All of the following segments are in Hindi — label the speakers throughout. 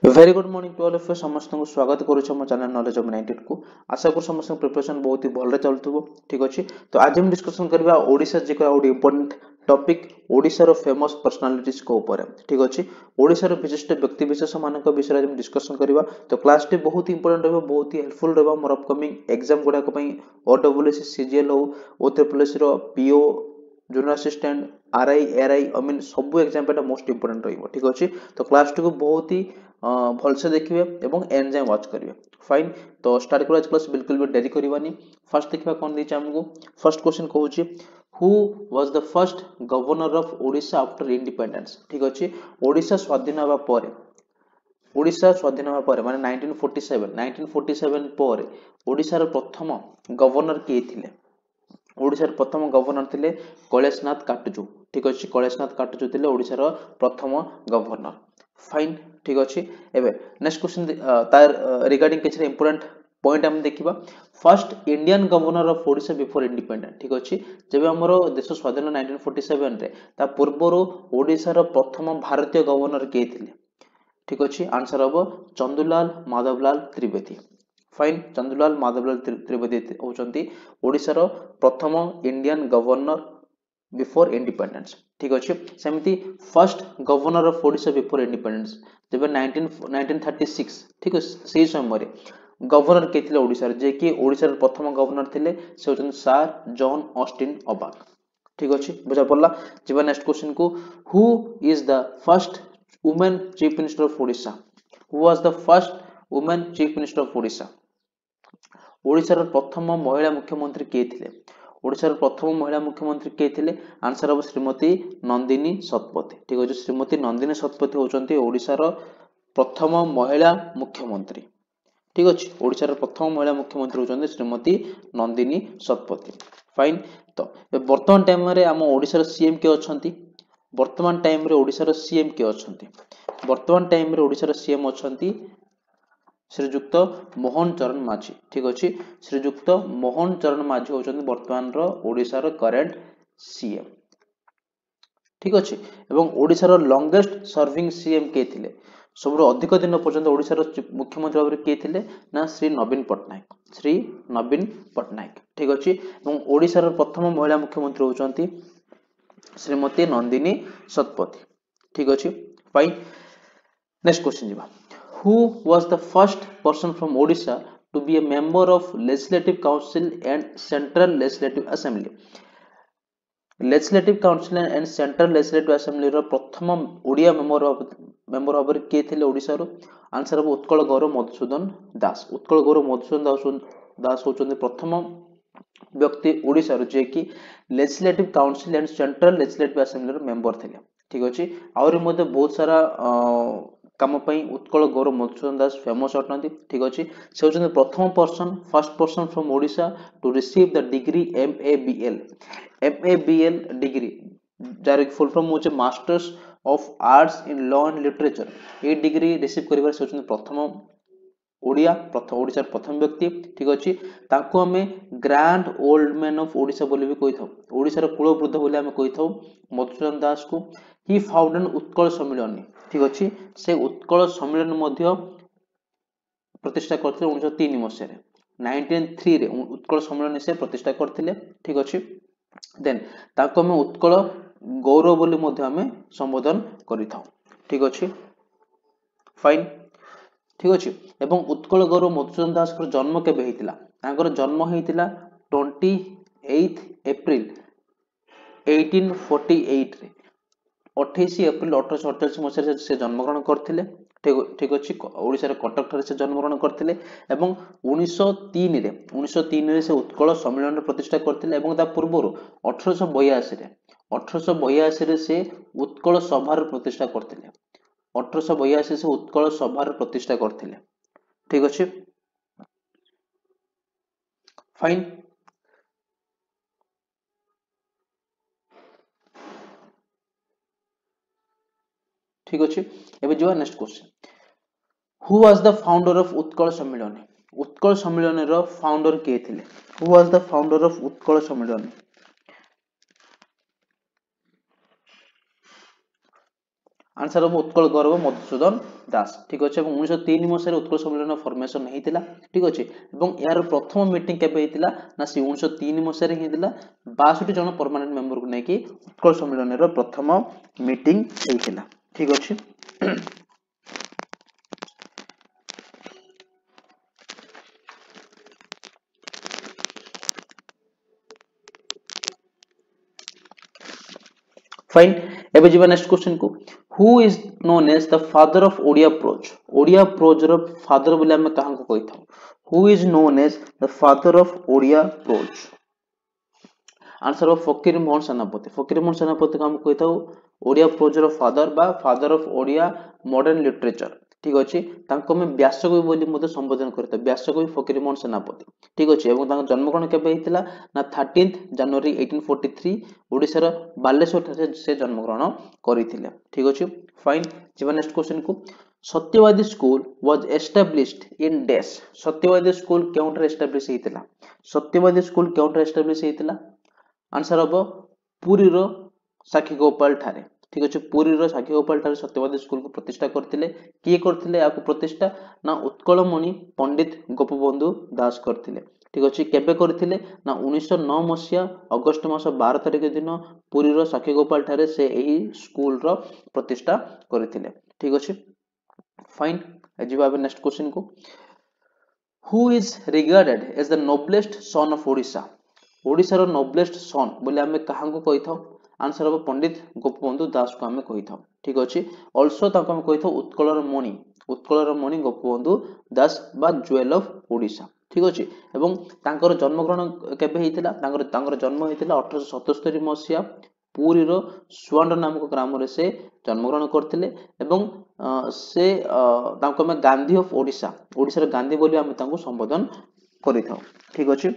Speaker 1: Very good morning to all of you समस्त को स्वागत करूँ मो चैनल नॉलेज ऑफ 98 को आशा कर समस्त प्रिपरेशन बहुत ही भले चलुव ठीक अच्छे। तो आज हम डिस्कसन करबा ओडिशा जे गोटे इंपोर्टेंट टॉपिक ओडिशार फेमस पर्सनालिटीज को ऊपर ठीक अच्छे। ओडिशार विशिष्ट व्यक्ति विशेष मान विषय आज डिस्कसन करबा। तो क्लास टी बहुत इंपोर्टेंट रहा, बहुत ही हेल्पफुल रहा मोर अपकमिंग एग्जाम गुड़ाक ओडब्ल्यूएससी सीजीएल हो ओट्रिपल्एससी PO junior assistant RI ARI I mean सब एग्जाम पे मोस्ट इंपोर्टेंट रही ठीक अच्छे। तो क्लास टी को बहुत ही भलसे देखिए एवं एंड जाए वाच करिवे फाइन। तो स्टार्ट करा क्लास बिल्कुल भी डेरी करवानी। फर्स्ट देखा कौन दी हमको फर्स्ट क्वेश्चन कहूँ who was the first governor of Odisha after independence ठीक अच्छे। ओडिशा स्वाधीन होगा पर ओडिशा स्वाधीन होगा पर माने 1947 पर ओडिशार प्रथम गवर्नर किए थिले। ओडिशार प्रथम गवर्नर थिले कैलाशनाथ काटजू ठीक अच्छे। कैलाशनाथ काटजू थिले ओडिशार प्रथम गवर्नर फाइन ठीक अच्छे। एबे नेक्स्ट क्वेश्चन तार रिगार्डिंग किछ इंपोर्टेंट पॉइंट हम देखिबा। First Indian governor of Odisha before independent ठीक अच्छे। जब हमरो देश स्वाधीन 1947 रे ता पूर्वरो ओडिशार प्रथम भारतीय गवर्नर के थिले ठीक अच्छे। आंसर हम चंदुलाल माधवलाल त्रिवेदी फाइन। चंदुलाल माधवलाल त्रिवेदी होचंती ओडिशार प्रथम इंडियन गवर्नर बिफोर इंडिपेंडेंस ठीक अच्छे। सेमती first governor of Odisha before independence जब 1936 ठीक अच्छे से समय गवर्नर के थिले ओडिशा जे कि ओडिशा प्रथम गवर्नर थिले से होचन सर जॉन ऑस्टिन अबाक ठीक अच्छे। बुझा पड़ला। जब नेक्स्ट क्वेश्चन को who is the first women chief minister of Odisha. Who was the first women chief minister of Odisha. ओडिशार प्रथम महिला मुख्यमंत्री के थिले। ओडिशार प्रथम महिला मुख्यमंत्री के थिले आंसर हम श्रीमती नंदिनी शतपथी ठीक अच्छे। श्रीमती नंदिनी शतपथी होचंती ओडिशार प्रथम महिला मुख्यमंत्री ठीक अच्छे। ओडिशार प्रथम महिला मुख्यमंत्री होचंती श्रीमती नंदिनी शतपथी फाइन। तो वर्तमान टाइम रे हम ओडिशार सीएम के अछंती। वर्तमान टाइम रे ओडिशार सीएम के अछंती। वर्तमान टाइम रे ओडिशार सीएम अछंती श्रीजुक्त मोहन चरण माझी ठीक अच्छे। श्रीजुक्त मोहन चरण माझी होचंती वर्तमान रो ओडिशार करेंट सीएम ठीक अच्छे। एवं ओडिशार लॉन्गेस्ट सर्विंग सीएम के थिले सब अधिक दिन पर्यंत ओडिशार मुख्यमंत्री भाव किए थिले ना श्री नवीन पट्टनायक। श्री नवीन पट्टनायक ठीक अच्छे। एवं ओडिशार प्रथम महिला मुख्यमंत्री होचंती श्रीमती नंदिनी शतपथी ठीक अच्छे फाइन। नेक्स्ट क्वेश्चन जीवा। Who was the first person from Odisha to be a member of Legislative Council and Central Legislative Assembly? Legislative Council and Central Legislative Assembly रो प्रथम ओडिया मेंबर भाव किए थिले ओडिशा रो आंसर हम उत्कल गौरव मधुसूदन दास। उत्कल गौरव मधुसूदन दास होचंती प्रथम व्यक्ति ओडिशा रो जे कि legislative council and central legislative assembly रो मेंबर थिले ठीक अछि। आउरी मध्ये बहुत सारा काम उत्कल गौरव मधुसूदन दास फेमस अटंती ठीक अच्छे। से होचंती प्रथम person first person from Odisha to receive the degree MABL degree जार फुल फॉर्म होचे masters of arts in law and literature ए डिग्री रिसीव करिवार से होचंती प्रथम ओडिशार प्रथम व्यक्ति ठीक अच्छे। ताको हमें grand old man of Odisha बोली भी कहि थाउ। ओडिशार कुलवृद्ध बोली हमें कहि थाउ मधुसूदन दास को। ही फाउंडेड उत्कल सम्मेलन ठीक अच्छे। से उत्कल सम्मेलन मध्य प्रतिष्ठा करथिले 1903 मसिया रे 1903 रे उत्कल सम्मेलन से प्रतिष्ठा करथिले ठीक अच्छे। देन ताको हमें उत्कल गौरव बोली मध्य हमें संबोधन करि थाउ ठीक अच्छे फाइन ठीक अच्छे। एवं उत्कल गौरव मधुसूदन दास को जन्म केबे हेतिला। तांकर जन्म हेतिला 28 एप्रिल 1848 रे 28 एप्रिल 1848 मसिया से जन्मग्रहण करथिले ठीक अच्छे। ओडिशा रे कटक ठारे से जन्मग्रहण करथिले एवं 1903 रे से उत्कल सम्मेलन प्रतिष्ठा करथिले एवं ता पूर्वरो 1882 रे से उत्कल सभार प्रतिष्ठा करथिले। 1882 से उत्कल सभार प्रतिष्ठा करथिले ठीक अच्छे फाइन। ठीक अच्छे। एबे जो next question who was the founder of Utkal सम्मेलन। उत्कल सम्मेलन रो फाउंडर के थिले। Who was the founder of Utkal सम्मेलन। आंसर हम उत्कल गौरव मधुसूदन दास ठीक अच्छे 1903 मसीह उत्कल सम्मेलन फॉर्मेशन होता ठीक अच्छे यार प्रथम मीटिंग केबे होता ना सी 1903 मसीह होता 62 जन परमानेंट मेंबर को लेकिन उत्कल सम्मेलन प्रथम मीटिंग होता ठीक अच्छे फाइन एबे जीवा नेक्स्ट क्वेश्चन को who is known as the father of Odia prose रो फादर बोले हम कहां को कहिथाउ who is known as the father of Odia prose answer of Fakir Mohan Senapati को हम कहिथाउ ओडिया प्रोज रो फादर बा father of Odia modern literature ठीक अच्छे में व्यासकवि बोली मते संबोधन करता व्यासकवि फकीर मोहन सेनापति ठीक अच्छे एवं तांको जन्मग्रहण केबे हितला ना 13 जनवरी 1843 ओडिसा रो बालेश्वर से जन्मग्रहण करिथिले ठीक अच्छे फाइन जीवा नेक्स्ट क्वेश्चन को सत्यवादी school was established in dash सत्यवादी स्कूल केउंटर एस्टैब्लिश हितला सत्यवादी स्कूल केउंटर एस्टैब्लिश हितला आंसर हम पुरी रो साखीगोपाल ठारे ठीक अच्छे पुरी रो साखीगोपाल ठारे सत्यवादी स्कूल को प्रतिष्ठा करथिले किए करथिले याको प्रतिष्ठा ना उत्कलमणि पंडित गोपबंधु दास करथिले ठीक अच्छे केबे करथिले ना 1909 मसिया अगस्त मास 12 तारिख दिन पुरी रो साखीगोपाल ठारे से एही स्कूल रो प्रतिष्ठा करथिले ठीक अच्छे फाइन एजिबा नेक्स्ट क्वेश्चन को who is regarded as the noblest son of Odisha Odisha रो नोबलेस्ट सन बोले हमें कहां को कहि थाउ आंसर हम पंडित गोपबंधु दास को हमें कहि थाउ ठीक अछि आल्सो ताको हम कहि थाउ उत्कलर मणि गोपबंधु दास बा ज्वेल ऑफ ओडिशा ठीक अछि एवं तांकर जन्मग्रहण केबे हितला तांकर जन्म हितला 1877 मसिया पुरी रो सुवर्ण नामक ग्राम रे से जन्मग्रहण करथिले एवं से तांको में गांधी ऑफ ओडिशा ओडिसा रो गांधी बोली हमें तांको संबोधन करि थाउ ठीक अछि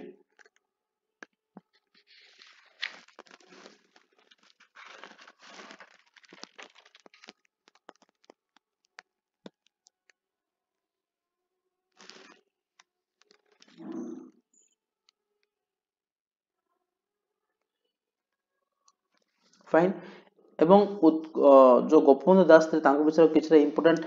Speaker 1: फाइन एवं जो गोपबंधु दास थे तांको विषय किछि इंपोर्टेंट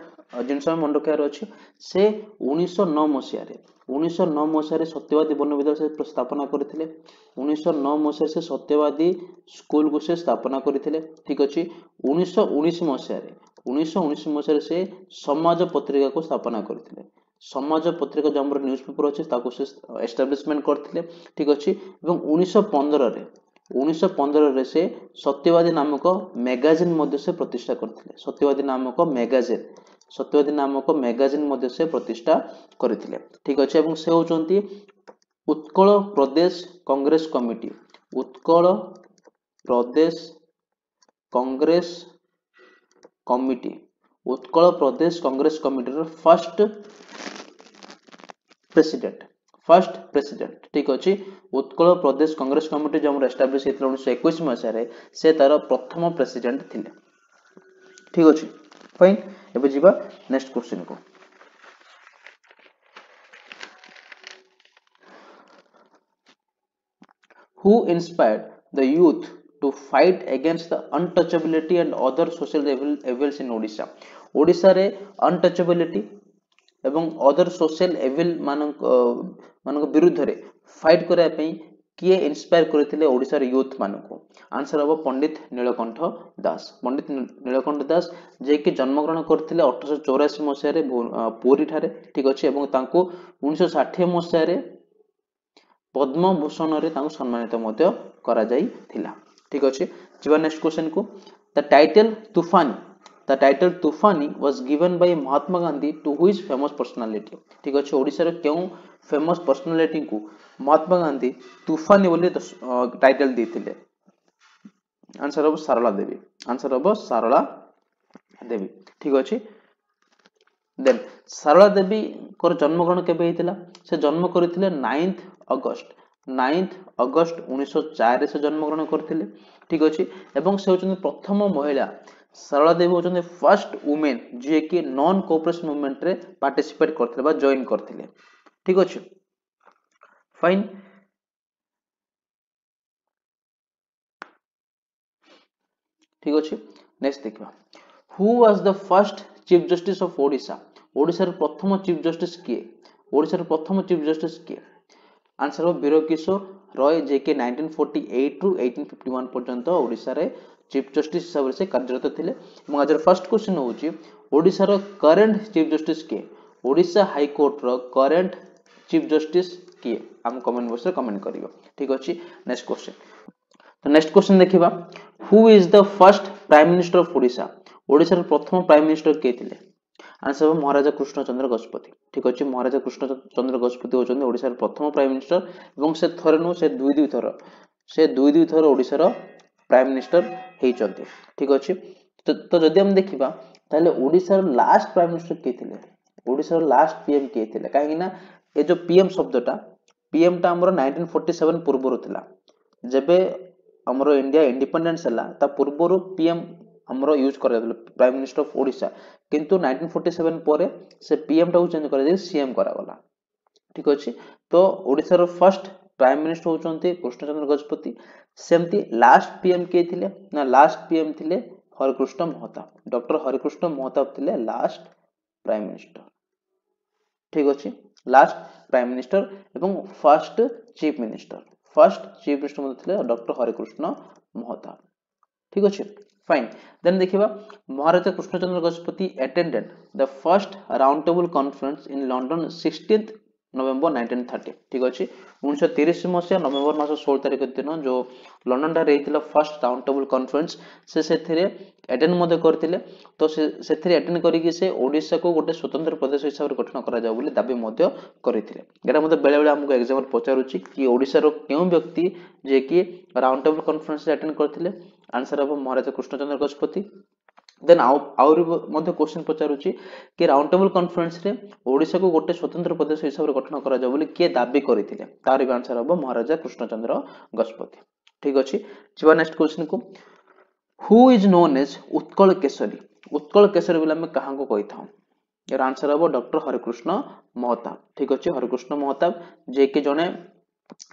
Speaker 1: जिनस मन रखियार अछि से 1909 मसिया रे 1909 मसिया रे सत्यवादी वन विद्यालय से स्थापना करथिले 1909 मसिया से सत्यवादी स्कूल को से स्थापना करथिले ठीक अछि 1919 मसिया रे 1919 मसिया रे से समाज पत्रिका को स्थापना करथिले समाज पत्रिका जो हमर न्यूज़पेपर अछि ताको से एस्टैब्लिशमेंट करथिले ठीक अछि एवं 1915 रे से सत्यवादी नामक मैगजीन मध्य से प्रतिष्ठा करथिले सत्यवादी नामक मैगजीन मध्य से प्रतिष्ठा करथिले ठीक अछि एवं से होचंती उत्कल प्रदेश कांग्रेस कमिटी उत्कल प्रदेश Congress committee row first president ठीक अछि उत्कल प्रदेश कांग्रेस कमिटी जो हमर एस्टैब्लिश हेतले 1921 मसिया रे से तार प्रथम प्रेसिडेंट थिले ठीक अछि फाइन एबे जीवा नेक्स्ट क्वेश्चन को who inspired the youth to fight against the untouchability and other social evils in Odisha Odisha रे untouchability एवं अदर सोशल एविल मानक विरुद्ध रे फाइट करै पई किए इंस्पायर करथिले ओडिसा रे यूथ मानको आंसर हबो पंडित नीलकंठ दास जे कि जन्मग्रहण करथिले 1884 मसिया रे पुरी ठारे ठीक अछि एवं तांको 1960 मसिया रे पद्म भूषण रे तांको सम्मानित मध्य करा जाई थिला ठीक अछि जीवा नेक्स्ट क्वेश्चन को द टाइटल तूफानी was given by Mahatma Gandhi to which famous personality ठीक अछि ओडिसा रे केउ फेमस पर्सनालिटी को महात्मा गांधी तूफानी बोली टाइटल देथिले आंसर अब सारला देवी ठीक अछि देन सारला देवी को जन्मग्रहण केबे हितला से जन्म करथिले 9th अगस्त 1904 से जन्मग्रहण करथिले ठीक अछि एवं से होचन प्रथम महिला सारला देवी होचन फर्स्ट वुमेन जे कि नॉन कोऑपरेशन मूवमेंट रे पार्टिसिपेट करथिले बा जॉइन करथिले ठीक अछि फाइन ठीक अछि नेक्स्ट देखिबा who was the first chief justice of Odisha Odisha रे प्रथम चीफ जस्टिस किए ओडिशा रे प्रथम चीफ जस्टिस किए आंसर हो वीर किशोर रॉय जे के 1948 रु 1851 पर्यंत ओडिशा रे चीफ जस्टिस हिसाब से कार्यरत थिले এবং आज फर्स्ट क्वेश्चन होउची ओडिशा रो करंट चीफ जस्टिस के ओडिशा हाई कोर्ट रो करंट चीफ जस्टिस किए हम कमेंट बॉक्स रे कमेंट करियो ठीक अछि नेक्स्ट क्वेश्चन तो नेक्स्ट क्वेश्चन देखिबा who is the first prime minister of Odisha Odisha रो प्रथम प्राइम मिनिस्टर के थिले आंसर हो महाराजा कृष्णचंद्र गजपति ठीक अछि महाराजा कृष्णचंद्र गजपति होचंदे ओडिशा रो प्रथम प्राइम मिनिस्टर एवं से थरे नु से दुई थर ओडिशा रो प्राइम मिनिस्टर हेचंते ठीक अछि तो जदि हम देखिबा ताले ओडिशा रो लास्ट प्राइम मिनिस्टर के थिले ओडिशा रो लास्ट पीएम के थिले काहे ना ए जो पीएम शब्दटा पीएम टा हमरो 1947 पूर्व थिला जेबे हमरो इंडिया इंडिपेंडेंस हला ता पूर्व पीएम हमरो यूज कर प्राइम मिनिस्टर ऑफ ओडिशा किंतु 1947 परे से पीएम टा चेंज कर दे सीएम करा गला ठीक अछि तो ओडिशा रो फर्स्ट प्राइम मिनिस्टर होचंती कृष्णचंद्र गजपति सेमती लास्ट पीएम के थिले ना लास्ट पीएम थिले हरिकृष्ण महताब डॉक्टर हरिकृष्ण महताब थिले लास्ट प्राइम मिनिस्टर ठीक अछि लास्ट प्राइम मिनिस्टर एवं फर्स्ट चीफ मिनिस्टर मतलब डॉक्टर हरिकृष्ण महताब ठीक अछि फाइन देन देखिबा Maharaja Krishnachandra Gajapati attended the first round table conference in London 16th November 1930 ठीक अछि 1930 मसिया नवंबर मास 16 तारिख दिन जो लंडन रे हेतिला फर्स्ट राउंड टेबल कॉन्फ्रेंस से सेथिरे अटेंड मदे करथिले तो सेथिरे अटेंड करी कि से ओडिसा को गोटे स्वतंत्र प्रदेश हिसाब रे गठन करा जाउ बोली दाबी मध्य करिथिले एरा मते बेले बेले हमको एग्जाम पचारुची कि ओडिसा रो केउ व्यक्ति जे कि राउंड टेबल कॉन्फ्रेंस रे अटेंड करथिले आंसर अब महाराजा कृष्णचंद्र गजपति देन आउर मध्य क्वेश्चन पचारुची कि राउंड टेबल कॉन्फ्रेंस रे ओडिसा को गोटे स्वतंत्र प्रदेश हिसाब रे गठन करा जाउ बोली के दाबी करिथिले तार भी आंसर अब महाराजा कृष्णचंद्र गजपति ठीक अछि जिबा नेक्स्ट क्वेश्चन को who is known as Utkal Keshari बोले हम कहां को कहिथाउ यार आंसर अब डॉक्टर हरिकृष्ण महताब ठीक अछि हरिकृष्ण महताब जे कि जने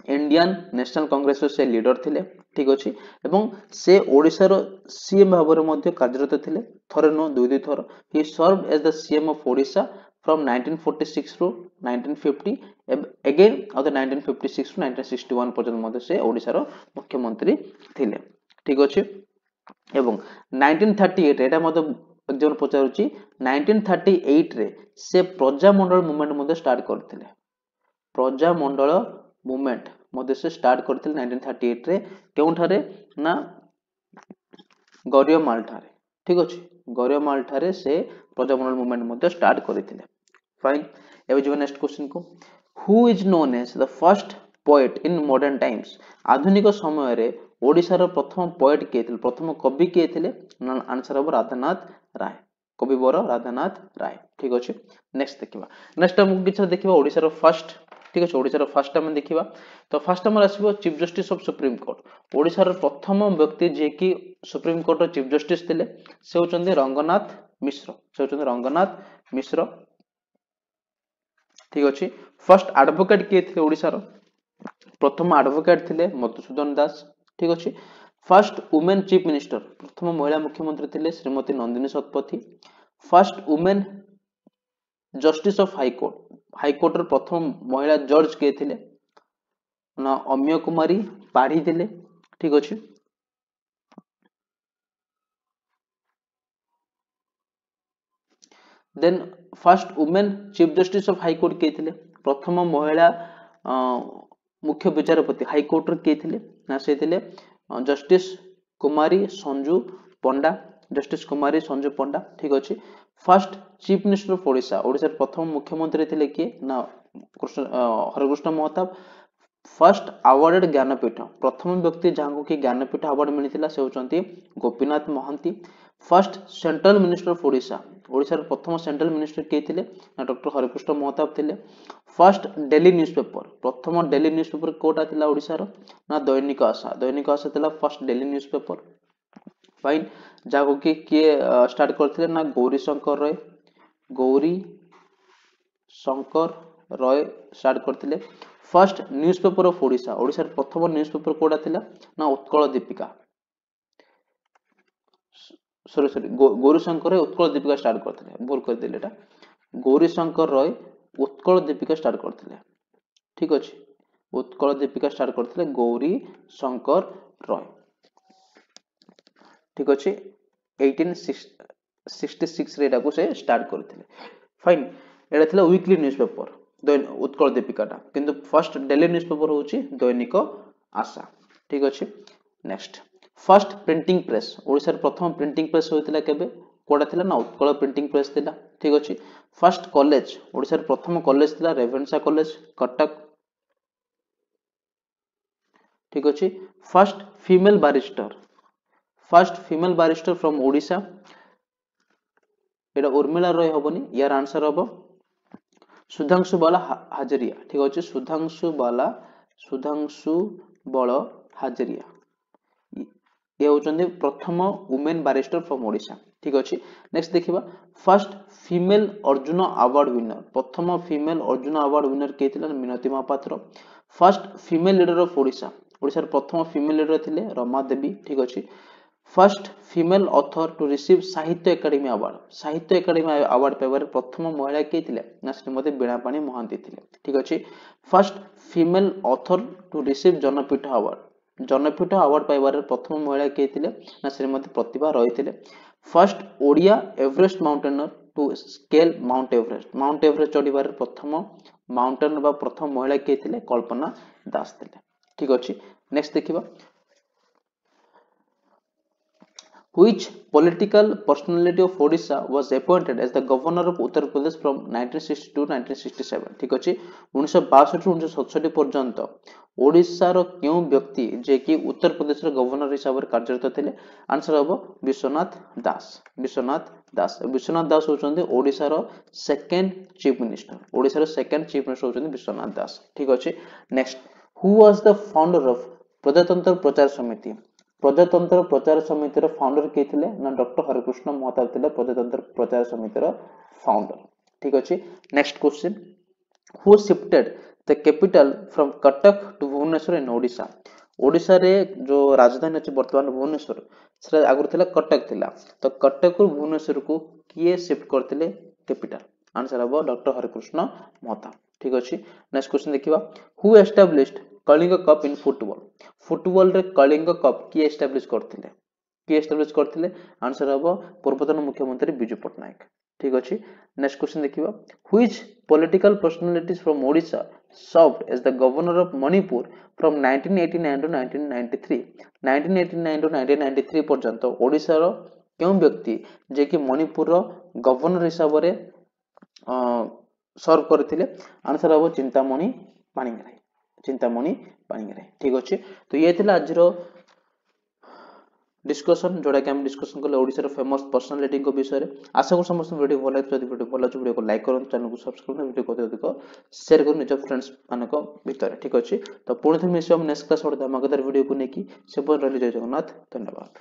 Speaker 1: इंडियन नेशनल कांग्रेस से लीडर थिले ठीक अछि एवं से ओडिसा रो सीएम भाबरे मध्ये कार्यरत थिले थरे नो दुई थर he serve as the CM of Odisha from 1946 to 1950 again of the 1956 to 1961 पर्यंत मध्ये से ओडिसा रो मुख्यमंत्री थिले ठीक अछि एवं 1938 एटा मध्ये एग्जाम पचारुची 1938 रे से प्रजामंडल मूवमेंट मध्ये स्टार्ट करथिले प्रजामंडल मूवमेंट मध्ये से स्टार्ट करथिले 1938 रे केउठारे ना गौरियमाल ठारे ठीक अछि गौरियमाल ठारे से प्रजामंडल मूवमेंट मध्ये स्टार्ट करथिले फाइन एबे जो नेक्स्ट क्वेश्चन को who is known as the first poet in modern times आधुनिक समय रे ओडिसा रो प्रथम पोएट के थिले प्रथम कवि के थिले आंसर अब राधानाथ राय कवि बर राधानाथ राय ठीक अछि नेक्स्ट देखिबा नेक्स्ट हम किछ देखिबा ओडिसा रो फर्स्ट ठीक अछि ओडिसा रो फर्स्ट टाइम देखिबा तो फर्स्ट टाइम आसीबो chief justice of supreme court Odisha रो प्रथम व्यक्ति जे कि सुप्रीम कोर्ट रो चीफ जस्टिस थिले से होचंदी रंगनाथ मिश्र ठीक अछि फर्स्ट एडवोकेट के थिले ओडिसा रो प्रथम एडवोकेट थिले मधुसूदन दास ठीक अछि फर्स्ट वुमेन चीफ मिनिस्टर प्रथम महिला मुख्यमंत्री थिले Shrimati Nandini Satpathy first women justice of high court रो प्रथम महिला जज के थिले ना अम्य कुमारी पाढ़ी थिले ठीक अछि then first women chief justice of high court के थिले प्रथम महिला मुख्य विचारपति हाई कोर्ट के थिले ना से थिले जस्टिस कुमारी संजू पंडा ठीक अछि first chief minister of Odisha Odisha प्रथम मुख्यमंत्री थिले के ना हरिकृष्ण महताब फर्स्ट अवार्डेड ज्ञानपीठ प्रथम व्यक्ति जहां की ज्ञानपीठ अवार्ड मिलिथिला से होचंती Gopinath Mohanty first central minister of Odisha Odisha प्रथम सेंट्रल मिनिस्टर के थिले ना डॉक्टर हरिकृष्ण महताब थिले फर्स्ट डेली न्यूज़पेपर प्रथम डेली न्यूज़पेपर कोटा थिला ओडिसा रो ना दैनिक आशा थिला फर्स्ट डेली न्यूज़पेपर फाइन जाको कि स्टार्ट करथिले ना गौरी शंकर रॉय स्टार्ट करथिले first newspaper of Odisha Odisha प्रथम न्यूज़पेपर कोटा थिला ना उत्कल दीपिका सॉरी गौरीशंकर राय उत्कल दीपिका स्टार्ट करथिले भूल कर देले एटा गौरीशंकर राय उत्कल दीपिका स्टार्ट करथिले ठीक अछि उत्कल दीपिका स्टार्ट करथिले गौरी शंकर रॉय ठीक अछि 1866 रे एटा को से स्टार्ट करथिले फाइन एटा थिला वीकली न्यूज़पेपर उत्कल दीपिकाटा किंतु फर्स्ट डेली न्यूज़पेपर होची दैनिक आशा ठीक अछि next first printing press Odisha प्रथम प्रिंटिंग प्रेस होइतिला केबे कोडा थिला ना उत्कल प्रिंटिंग प्रेस थिला ठीक अछि फर्स्ट कॉलेज ओडिसा प्रथम कॉलेज थिला रेवेन्सा कॉलेज कटक ठीक अछि first female barrister from Odisha एटा उर्मिला रॉय होबनी यार आंसर होबो सुधांशु बाला हाजरिया ठीक अछि सुधांशु बल हाजरिया ये होचंदी प्रथम वुमेन बैरिस्टर फ्रॉम ओडिसा ठीक अछि नेक्स्ट देखिबा first female Arjuna award winner प्रथम फीमेल अर्जुन अवार्ड विनर के थिला Minati Mohapatra first female leader of Odisha Odisha प्रथम फीमेल लीडर थिले रमा देवी ठीक अछि first female author to receive Sahitya Akademi award paper प्रथम महिला के थिले ना श्रीमती बीणापाणी महांती थिले ठीक अछि first female author to receive Jnanpith award पाइबार प्रथम महिला के थिले ना श्रीमती प्रतिभा रॉय थिले first Odia Everest mountaineer to scale mount Everest चढ़िबार प्रथम माउंटेन बा प्रथम महिला के थिले कल्पना दास थिले ठीक अछि नेक्स्ट देखिबा Which political personality of Odisha was appointed as the governor of Uttar Pradesh from 1962 to 1967 ठीक अछि 1962 ରୁ 1967 पर्यंत ओडिसा रो क्यों व्यक्ति जे कि उत्तर प्रदेश रो गवर्नर हिसाब रे कार्यरत थिले आंसर हबो विश्वनाथ दास होचंदी ओडिसा रो सेकंड चीफ मिनिस्टर होचंदी विश्वनाथ दास ठीक अछि next who was the founder of Prajatantra Prachar समिति रो फाउंडर के थिले ना डॉक्टर हरिकृष्ण महताब थिले प्रजातंत्र प्रचार समिति रो फाउंडर ठीक अछि next question who shifted the capital from Cuttack to Bhubaneswar in Odisha रे जो राजधानी अछि वर्तमान भुवनेश्वर से आगुर थिला कटक थिला तो कटक रु भुवनेश्वर को किए शिफ्ट करथिले कैपिटल आंसर हबो डॉक्टर हरिकृष्ण महताब ठीक अछि नेक्स्ट क्वेश्चन देखिबा who established Kalinga cup in football रे कलिंग कप की एस्टैब्लिश करथिले आंसर हबो पूर्वतन मुख्यमंत्री बिजू पटनायक ठीक अछि नेक्स्ट क्वेश्चन देखिबा which political personalities from Odisha served as the governor of Manipur from 1989 to 1993 पर्यंत ओडिसा रो केउ व्यक्ति जे कि मणिपुर रो गवर्नर हिसाब रे सर्व करथिले आंसर हबो चिंतामणि पाणिग्राही ठीक अछि तो ये थिला आज रो डिस्कशन जोड़ा कि हम डिस्कशन करले ओडिसा रो फेमस पर्सनालिटी को विषय रे आशा को समस्त वीडियो भल लागत जदि वीडियो को लाइक करन चैनल को सब्सक्राइब करन वीडियो को अधिक शेयर करन निज फ्रेंड्स मानको भीतर ठीक अछि तो पुणी मिस हम नेक्स्ट क्लास धमाकेदार वीडियो को नेकी से पर रहली जय जगन्नाथ धन्यवाद।